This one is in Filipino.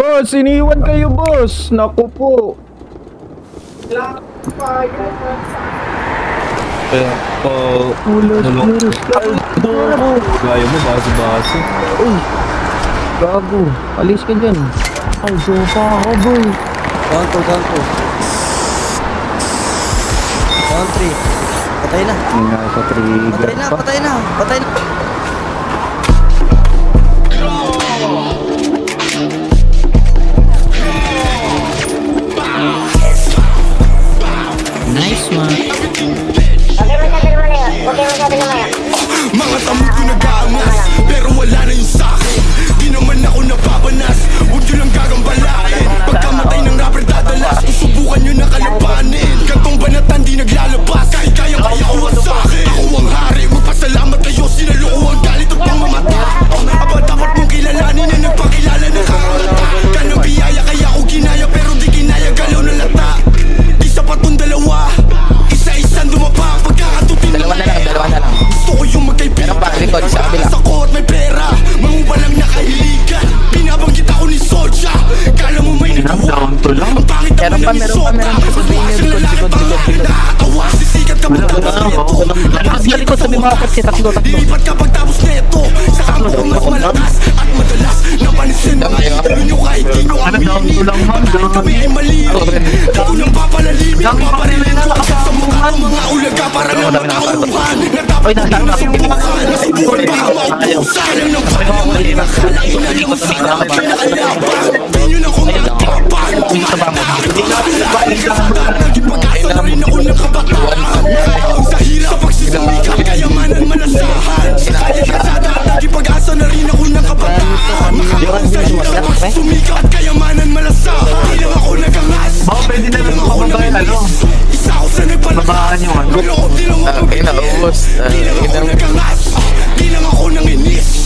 Boss, iniwan kayo, boss. Naku po. Gaya mo, base-base. Uy, gago. Alis ka dyan. Ay, sopa ako, boy. Ganto. Country. Patay na. Nga sa trigger pa. Patay na. Nice one. Mga tamod ko nag-aangas, pero wala na yung sakin. Di naman ako napapanas, huwag nyo lang gagambalain. Pagkamatay ng rapper dadalas, susubukan nyo na kalabanin. Gantong banatan di naglalabas, kahit kaya uwan sa'kin. Ako ang hari, magpasalamat kayo, sinaloko ang galit at pangmamata. Aba dapat mong kilalanin na nagpakilala ng kakangata. Kanang biyaya kaya ako ginaya, pero di ginaya galaw na lata. Di sapat tong dalawa, isa-isang dumapa. Pagkakatutin Dalawa na lang. gusto ko yung magkaibigan. Sa ko at may pera, mangubalang nakahiligan. Binabanggit ako ni Soldier, kala mo may nagawa. Ang pangit naman ng isota, mukha siyang lalaki pangalan. Nakakatawa, sisikat ka pagtapos neto. Likod sa mga kasi tatlo. Lilipat ka pagtapos neto. Sa kampo kong mas malakas at madalas napanisin mga ibon nyo kahit di nyo aminin. Bakit kami ay malirin? Ako nang papalalimin, paparilin ko sa mukha ng mga ulaga para lang matauhan. Natapos na nasubukan, nasubukan baka maupusan. Alam ng panahon na inakalain na yung sarap pinakalaban. Di nyo na kung nagpapan, kumatahan. Naging pag-asa na rin ako ng kabataan. Nakakaon sa hirap, sa pagsisumikap, kayamanan malasahan. Sa kaya kasada at naging pag-asa na rin ako ng kabataan. Makakaon sa hirap, pagsisumikap at kayamanan malasahan. Di lang ako nagangas, Pwede na lang ako nanginis. Isa ako sa nagpalakas, loob di lang ako naginis. Di lang ako nagangas, di lang ako nanginis.